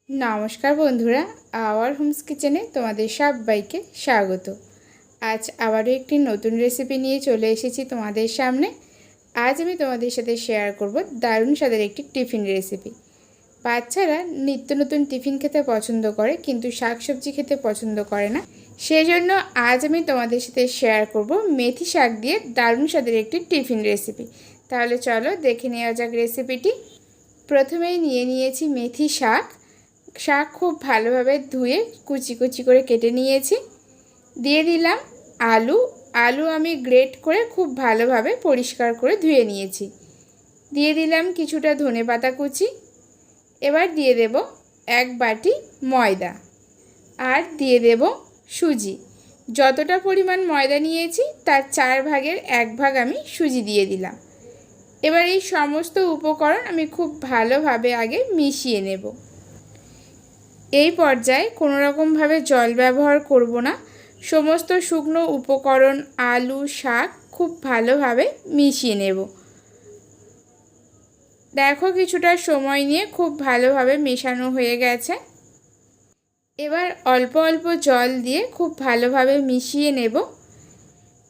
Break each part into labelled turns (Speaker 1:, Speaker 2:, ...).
Speaker 1: নমস্কার বন্ধুরা, hour Holmes কিচেনে তোমাদের সবাইকে স্বাগত। আজ আবারও একটি নতুন রেসিপি নিয়ে চলে এসেছি তোমাদের সামনে। আজ আমি তোমাদের সাথে শেয়ার করব দারুণ স্বাদের একটি টিফিন রেসিপি। বাচ্চারা নিত্য নতুন টিফিন খেতে পছন্দ করে, কিন্তু শাকসবজি খেতে পছন্দ করে না। সেজন্য আজ আমি তোমাদের সাথে শেয়ার করব মেথি শাক দিয়ে দারুণ স্বাদের একটি টিফিন রেসিপি। তাহলে চলো দেখে নেওয়া যাক রেসিপিটি। প্রথমেই নিয়ে নিয়েছি মেথি শাক। শাক খুব ভালোভাবে ধুয়ে কুচি কুচি করে কেটে নিয়েছি। দিয়ে দিলাম আলু আমি গ্রেট করে খুব ভালোভাবে পরিষ্কার করে ধুয়ে নিয়েছি। দিয়ে দিলাম কিছুটা ধনেপাতা কুচি। এবার দিয়ে দেব 1 বাটি ময়দা, আর দিয়ে দেব সুজি। যতটা পরিমাণ ময়দা নিয়েছি তার 4 ভাগের 1 ভাগ আমি সুজি দিয়ে দিলাম। এবার এই সমস্ত উপকরণ আমি খুব ভালোভাবে আগে মিশিয়ে নেব। এই পর্যায়ে কোনো রকমভাবে জল ব্যবহার করব না। সমস্ত শুকনো উপকরণ আলু শাক খুব ভালোভাবে মিশিয়ে নেব। দেখো কিছুটা সময় নিয়ে খুব ভালোভাবে মেশানো হয়ে গেছে। এবার অল্প অল্প জল দিয়ে খুব ভালোভাবে মিশিয়ে নেব।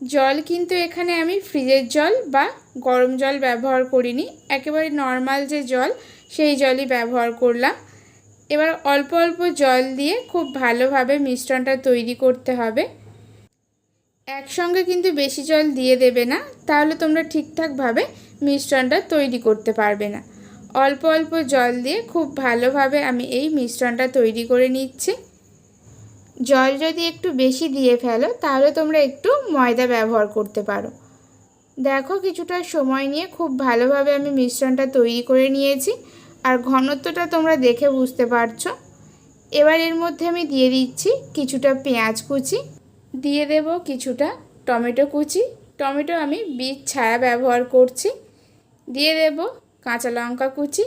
Speaker 1: জল কিন্তু এখানে আমি ফ্রিজের জল বা গরম জল ব্যবহার করিনি, একেবারে নর্মাল যে জল সেই জলই ব্যবহার করলাম। এবার অল্প অল্প জল দিয়ে খুব ভালোভাবে মিশ্রণটা তৈরি করতে হবে। একসঙ্গে কিন্তু বেশি জল দিয়ে দেবে না, তাহলে তোমরা ঠিকঠাকভাবে মিশ্রণটা তৈরি করতে পারবে না। অল্প অল্প জল দিয়ে খুব ভালোভাবে আমি এই মিশ্রণটা তৈরি করে নিচ্ছি। জল যদি একটু বেশি দিয়ে ফেলো তাহলে তোমরা একটু ময়দা ব্যবহার করতে পারো। দেখো কিছুটা সময় নিয়ে খুব ভালোভাবে আমি মিশ্রণটা তৈরি করে নিয়েছি, আর ঘনত্বটা তোমরা দেখে বুঝতে পারছো। এবার এর মধ্যে আমি দিয়ে দিচ্ছি কিছুটা পেঁয়াজ কুচি, দিয়ে দেব কিছুটা টমেটো কুচি। টমেটো আমি বীজ ছাড়া ব্যবহার করছি। দিয়ে দেব কাঁচা লঙ্কা কুচি।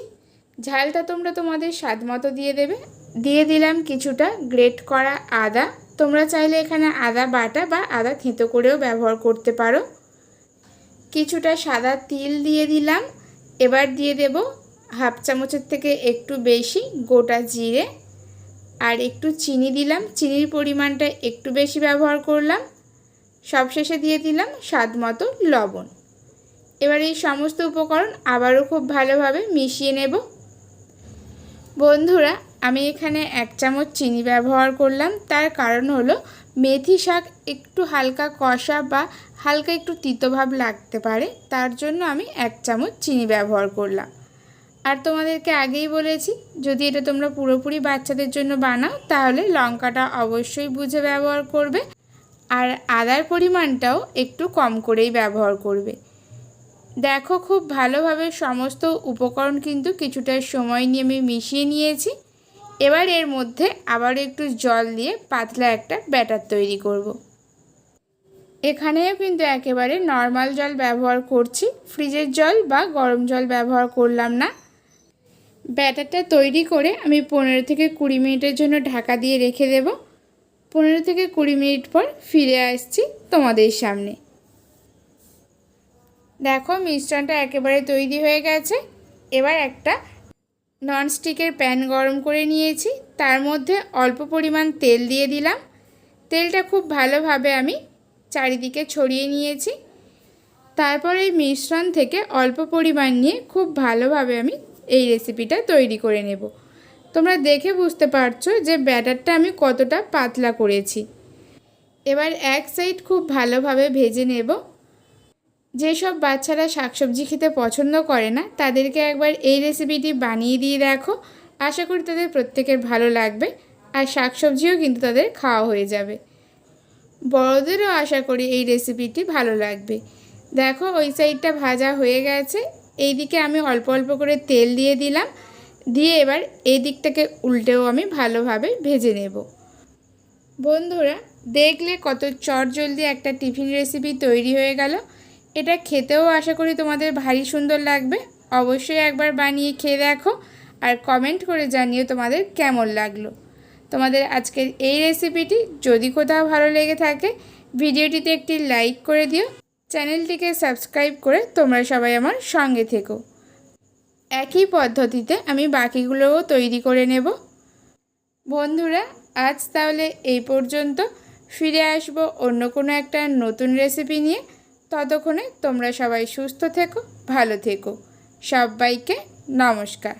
Speaker 1: ঝালটা তোমরা তোমাদের স্বাদ মতো দিয়ে দেবে। দিয়ে দিলাম কিছুটা গ্রেট করা আদা। তোমরা চাইলে এখানে আদা বাটা বা আদা থেঁতো করেও ব্যবহার করতে পারো। কিছুটা সাদা তিল দিয়ে দিলাম। এবার দিয়ে দেব হাফ চামচের থেকে একটু বেশি গোটা জিরে, আর একটু চিনি দিলাম। চিনির পরিমাণটা একটু বেশি ব্যবহার করলাম। সবশেষে দিয়ে দিলাম স্বাদ মতো লবণ। এবার এই সমস্ত উপকরণ আবারও খুব ভালোভাবে মিশিয়ে নেব। বন্ধুরা, আমি এখানে 1 চামচ চিনি ব্যবহার করলাম। তার কারণ হলো মেথি শাক একটু হালকা কষা বা হালকা একটু তিতভাব লাগতে পারে, তার জন্য আমি 1 চামচ চিনি ব্যবহার করলাম। আর তোমাদেরকে আগেই বলেছি, যদি এটা তোমরা পুরোপুরি বাচ্চাদের জন্য বানাও তাহলে লঙ্কাটা অবশ্যই বুঝে ব্যবহার করবে, আর আদার পরিমাণটাও একটু কম করেই ব্যবহার করবে। দেখো খুব ভালোভাবে সমস্ত উপকরণ কিন্তু কিছুটা সময় নিয়ে আমি মিশিয়ে নিয়েছি। এবার এর মধ্যে আবার একটু জল দিয়ে পাতলা একটা ব্যাটার তৈরি করব। এখানেও কিন্তু একেবারে নর্মাল জল ব্যবহার করছি, ফ্রিজের জল বা গরম জল ব্যবহার করলাম না। ব্যাটারটা তৈরি করে আমি 15 থেকে 20 মিনিটের জন্য ঢাকা দিয়ে রেখে দেব। 15 থেকে 20 মিনিট পর ফিরে আসছি তোমাদের সামনে। দেখো মিশ্রণটা একেবারে তৈরি হয়ে গেছে। এবার একটা ননস্টিকের প্যান গরম করে নিয়েছি, তার মধ্যে অল্প পরিমাণ তেল দিয়ে দিলাম। তেলটা খুব ভালোভাবে আমি চারিদিকে ছড়িয়ে নিয়েছি। তারপর এই মিশ্রণ থেকে অল্প পরিমাণ নিয়ে খুব ভালোভাবে আমি এই রেসিপিটা তৈরি করে নেব। তোমরা দেখে বুঝতে পারছো যে ব্যাটারটা আমি কতটা পাতলা করেছি। এবার এক সাইড খুব ভালোভাবে ভেজে নেব। যেসব বাচ্চারা শাকসবজি খেতে পছন্দ করে না তাদেরকে একবার এই রেসিপিটি বানিয়ে দিয়ে দেখো। আশা করি তাদের প্রত্যেকের ভালো লাগবে, আর শাকসবজিও কিন্তু তাদের খাওয়া হয়ে যাবে। বড়দেরও আশা করি এই রেসিপিটি ভালো লাগবে। দেখো ওই সাইডটা ভাজা হয়ে গেছে, এই দিকে আমি অল্প অল্প করে তেল দিয়ে দিলাম। দিয়ে এবার এই দিকটাকে উল্টেও আমি ভালোভাবে ভেজে নেব। বন্ধুরা, দেখলে কত চটজলদি একটা টিফিন রেসিপি তৈরি হয়ে গেল। এটা খেতেও আশা করি তোমাদের ভারী সুন্দর লাগবে। অবশ্যই একবার বানিয়ে খেয়ে দেখো, আর কমেন্ট করে জানিও তোমাদের কেমন লাগলো। তোমাদের আজকের এই রেসিপিটি যদি কোথাও ভালো লেগে থাকে ভিডিওটিতে একটি লাইক করে দিও। চ্যানেলটিকে সাবস্ক্রাইব করে তোমরা সবাই আমার সঙ্গে থেকো। একই পদ্ধতিতে আমি বাকিগুলোও তৈরি করে নেব। বন্ধুরা, আজ তাহলে এই পর্যন্ত। ফিরে আসবো অন্য কোনো একটা নতুন রেসিপি নিয়ে। ততক্ষণে তোমরা সবাই সুস্থ থেকো, ভালো থেকো। সবাইকে নমস্কার।